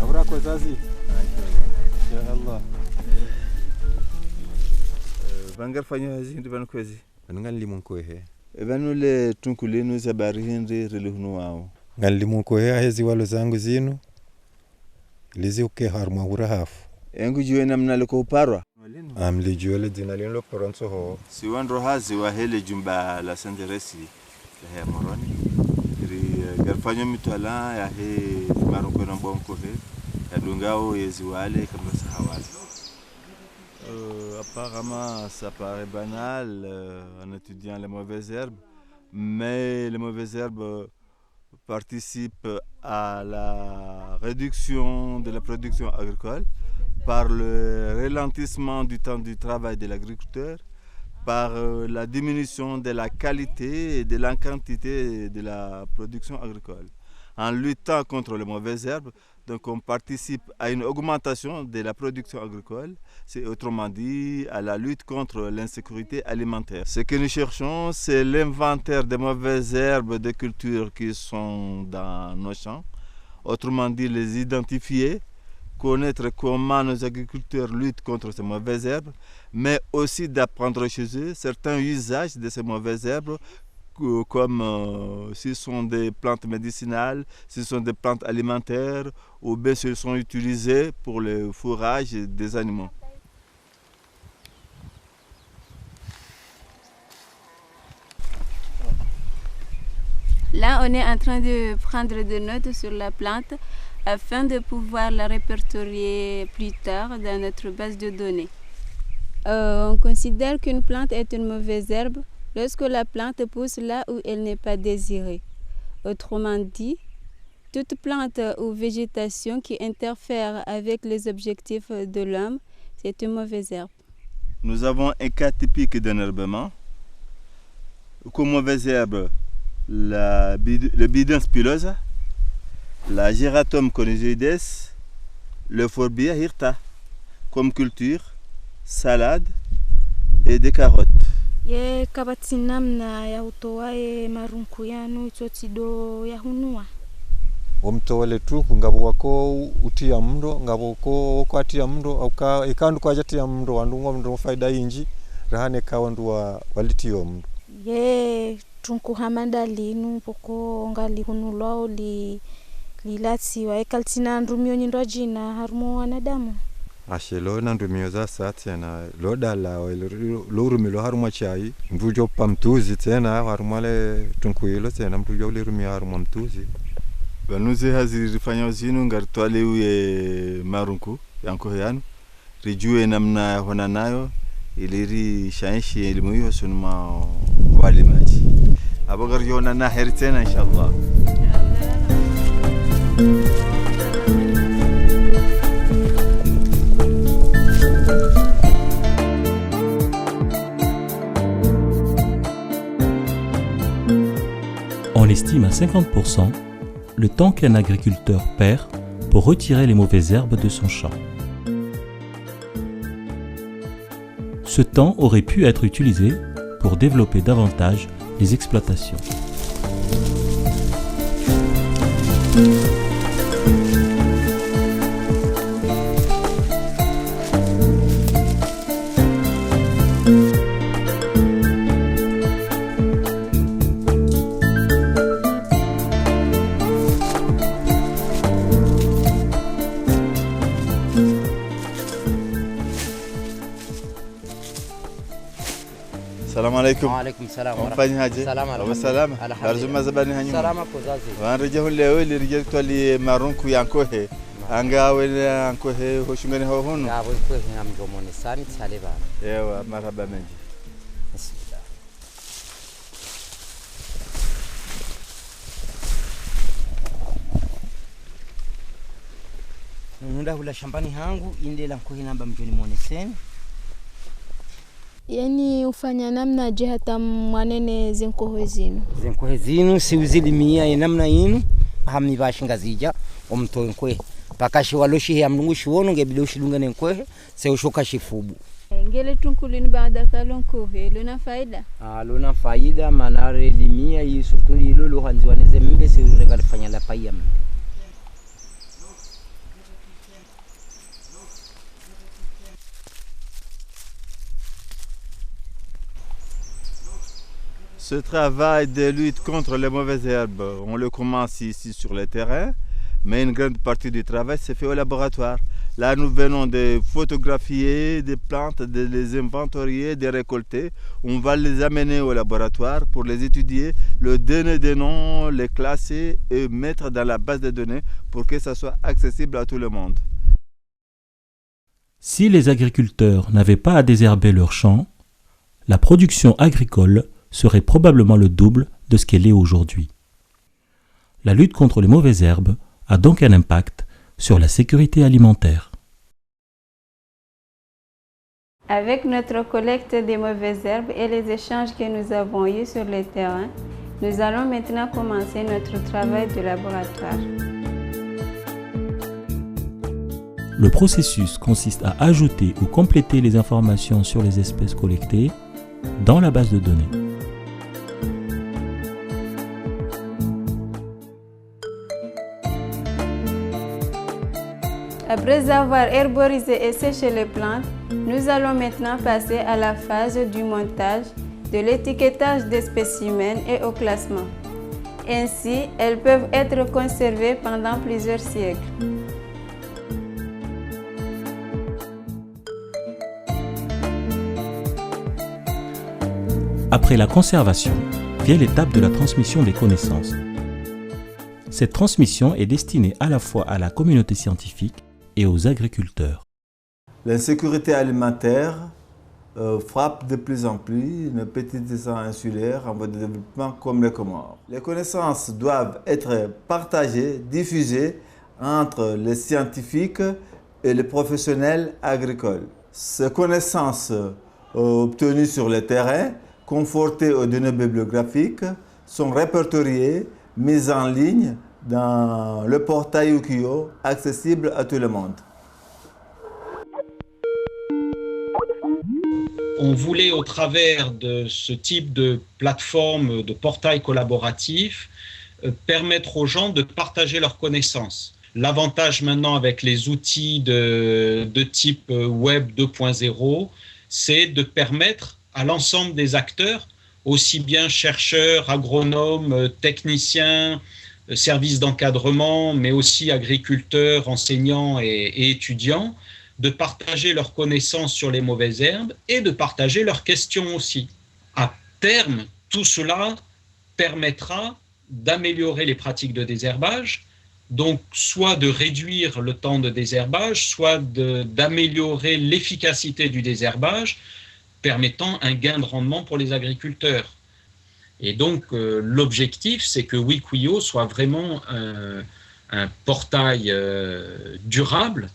أوراق وزازي يا الله بانغر فانيو هزين دبان كوزي ngan limon ko he banu le tunkule nu zabari henri relihunu wao ngan limon ko he hezi walo zangu zinu lizi uke harma hura hafu engu juwe namna le ko parwa li juwe dina lino poronso ho si wandro hazi wa hele jumba la sanderesi he moroni ri garfanyo mitala ya he maroko na bonko he ya dungao yezi wale kama sahawali. Apparemment, ça paraît banal en étudiant les mauvaises herbes, mais les mauvaises herbes participent à la réduction de la production agricole par le ralentissement du temps du travail de l'agriculteur, par la diminution de la qualité et de la quantité de la production agricole. En luttant contre les mauvaises herbes, donc on participe à une augmentation de la production agricole, c'est autrement dit à la lutte contre l'insécurité alimentaire. Ce que nous cherchons, c'est l'inventaire des mauvaises herbes de culture qui sont dans nos champs, autrement dit les identifier, connaître comment nos agriculteurs luttent contre ces mauvaises herbes, mais aussi d'apprendre chez eux certains usages de ces mauvaises herbes, comme s'ils sont des plantes médicinales, s'ils sont des plantes alimentaires ou bien s'ils sont utilisés pour le fourrage des animaux. Là, on est en train de prendre des notes sur la plante afin de pouvoir la répertorier plus tard dans notre base de données. On considère qu'une plante est une mauvaise herbe lorsque la plante pousse là où elle n'est pas désirée. Autrement dit, toute plante ou végétation qui interfère avec les objectifs de l'homme, c'est une mauvaise herbe. Nous avons un cas typique d'enherbement. Comme mauvaise herbe, le Bidens pilosa, la Geratum conizoides, le Forbia hirta, comme culture, salade et des carottes. Ye kabati namna ya utoae marunku yanu itotido ya hunua omtowale tu ngabo wako utia mndo ngabo ko atia mndo au ikandu kwa jatia mndo wandu mndo faida inji rahane kawandu walitio mndo ye tunku hamanda linu poko ngali hunulwa lilati wa ekaltina ndumyo nyindo jina harmo wanadamu ashelo na ndumyo za satsena lodala lorumilo haruma chai mbujo pamtuzi tena harumale tunkuilo tena mbujo lirumyo haruma mtuzi banuze haziri fanya zinu ngartwale uye marunku yanko yanu rijue namna hona nayo iliri shanshi elimu hiyo sunuma walimaji abogar yona na heritena inshallah. On estime à 50% le temps qu'un agriculteur perd pour retirer les mauvaises herbes de son champ. Ce temps aurait pu être utilisé pour développer davantage les exploitations. السلام عليكم. وعليكم السلام ورحمة الله. السلام عليكم. السلام. أرجو ما زباني هنيم. سلامك وزازي. وأنا رجعوا اللي رجعت تولي مارونكو يانكوه. أنجا ولا يانكوه هو شو منه هون. يا أبوي كوه نعم جموني ساني تساليبا. أيوة مرحبا منجي. بسم الله. Nunda hula shambani hangu inde la nkohi namba mjoni mwoneseni. Yani ufanya namna je hata mwanene zenkoho zinu. Zenkoho zinu si uzilimia namna inu hamni bashinga zija omto nkwe. Pakashi waloshi ya mnungu shiwono ngebile ushilunga nkwe se ushoka shifubu. Ngele tunkulini baada kalonko luna faida. Luna faida manare limia yisukuli ilo lo hanziwaneze mbe se uregalifanya la payam. Ce travail de lutte contre les mauvaises herbes, on le commence ici sur le terrain, mais une grande partie du travail se fait au laboratoire. Là, nous venons de photographier des plantes, de les inventorier, de les récolter. On va les amener au laboratoire pour les étudier, leur donner des noms, les classer et mettre dans la base de données pour que ça soit accessible à tout le monde. Si les agriculteurs n'avaient pas à désherber leurs champs, la production agricole serait probablement le double de ce qu'elle est aujourd'hui. La lutte contre les mauvaises herbes a donc un impact sur la sécurité alimentaire. Avec notre collecte des mauvaises herbes et les échanges que nous avons eus sur le terrain, nous allons maintenant commencer notre travail de laboratoire. Le processus consiste à ajouter ou compléter les informations sur les espèces collectées dans la base de données. Après avoir herborisé et séché les plantes, nous allons maintenant passer à la phase du montage, de l'étiquetage des spécimens et au classement. Ainsi, elles peuvent être conservées pendant plusieurs siècles. Après la conservation, vient l'étape de la transmission des connaissances. Cette transmission est destinée à la fois à la communauté scientifique et aux agriculteurs. L'insécurité alimentaire frappe de plus en plus nos petites nations insulaires en voie de développement comme les Comores. Les connaissances doivent être partagées, diffusées entre les scientifiques et les professionnels agricoles. Ces connaissances obtenues sur le terrain, confortées aux données bibliographiques, sont répertoriées, mises en ligne dans le portail Ukiyo, accessible à tout le monde. On voulait, au travers de ce type de plateforme, de portail collaboratif, permettre aux gens de partager leurs connaissances. L'avantage maintenant avec les outils de type Web 2.0, c'est de permettre à l'ensemble des acteurs, aussi bien chercheurs, agronomes, techniciens, services d'encadrement, mais aussi agriculteurs, enseignants et étudiants, de partager leurs connaissances sur les mauvaises herbes et de partager leurs questions aussi. À terme, tout cela permettra d'améliorer les pratiques de désherbage, donc soit de réduire le temps de désherbage, soit d'améliorer l'efficacité du désherbage, permettant un gain de rendement pour les agriculteurs. Et donc, l'objectif, c'est que Wikuyo soit vraiment un portail durable.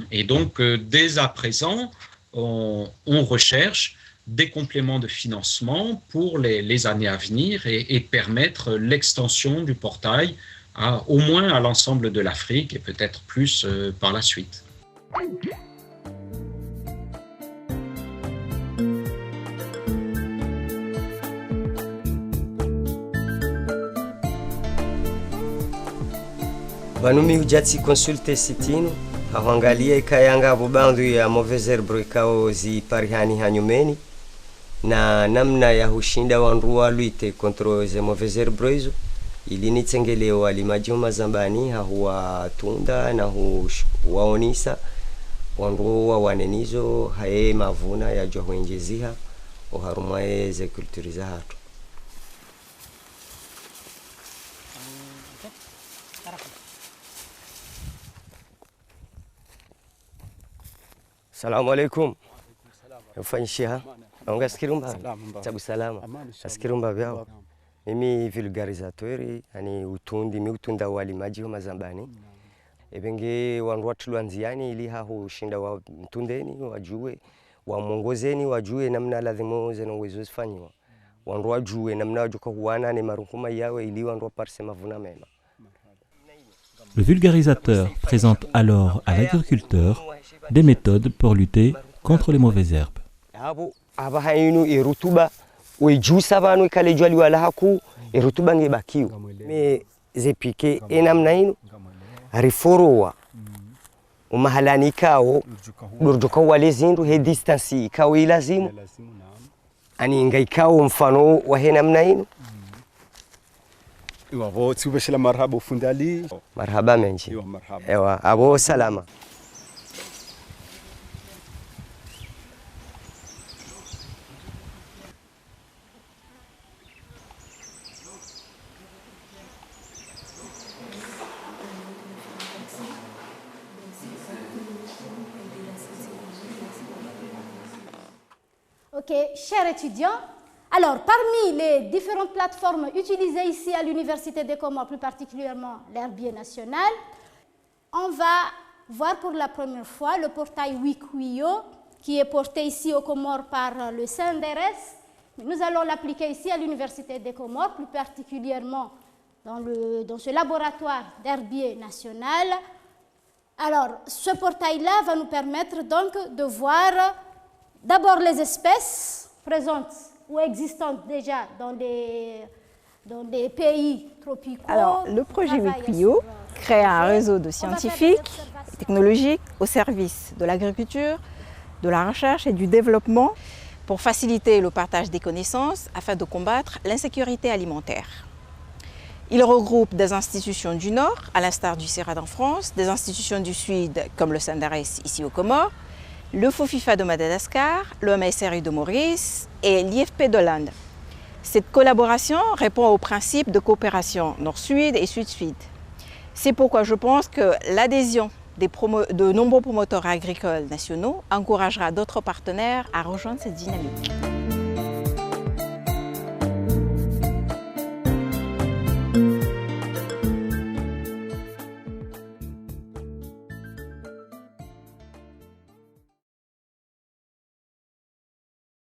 Et donc, dès à présent, on recherche des compléments de financement pour les années à venir et permettre l'extension du portail au moins à l'ensemble de l'Afrique et peut-être plus par la suite. Vanumi hujatsi consulte sitino haangalia ikayanga bobandu ya mauvaise herbe ikao ziparihani hanyumeni na namna ya hushinda wanrua luite contre ze mauvaise herbe hizo ili nitsengeleo alimaji mazambani hawa tunda na huwaonisa wanrua wanenizo haye mavuna ya jwa huenjeziha oharumaye ze kulturiza hatu. Assalamu alaikum. Ufanyishia. Naonga skirumba. Tabu salama. Skirumba vyao. Mimi vulgarisatori, yani utundi, mi utunda walimaji wa mazambani. Ebenge wanruatu luanziani ili hahu shinda wa mtundeni, wajue, wa mwongozeni, wajue namna lazimo zeno uwezo zifanyiwa. Wanrua jue namna wajuka huwana ne marukuma yawe ili wanrua parse mavuna mema. Le vulgarisateur présente alors à l'agriculteur des méthodes pour lutter contre les mauvaises herbes. Abahainu irutuba wejusa banu ikalejwali wala haku irutuba ngebakiu me zepike enamna inu riforowa umahalani kao durjuka wale zindu he distance kao ilazimu ani ngaikao mfano wa he namna inu Iwa tsubeshela marhaba ufundi Ali. Marhaba menji. Iwa marhaba. Ewa abo salama. Ok, chers étudiants, alors parmi les différentes plateformes utilisées ici à l'Université des Comores, plus particulièrement l'Herbier national, on va voir pour la première fois le portail Wikuyo qui est porté ici aux Comores par le CNDRS. Nous allons l'appliquer ici à l'Université des Comores, plus particulièrement dans ce laboratoire d'Herbier national. Alors, ce portail-là va nous permettre donc de voir d'abord les espèces présentes ou existantes déjà dans des pays tropicaux. Alors, le projet Wikuyo crée un réseau de scientifiques et technologiques au service de l'agriculture, de la recherche et du développement pour faciliter le partage des connaissances afin de combattre l'insécurité alimentaire. Il regroupe des institutions du Nord, à l'instar du CERAD en France, des institutions du Sud comme le CNDRS ici aux Comores, le FOFIFA de Madagascar, le MSRI de Maurice et l'IFP de l'Inde. Cette collaboration répond au principe de coopération Nord-Sud et Sud-Sud. C'est pourquoi je pense que l'adhésion de nombreux promoteurs agricoles nationaux encouragera d'autres partenaires à rejoindre cette dynamique.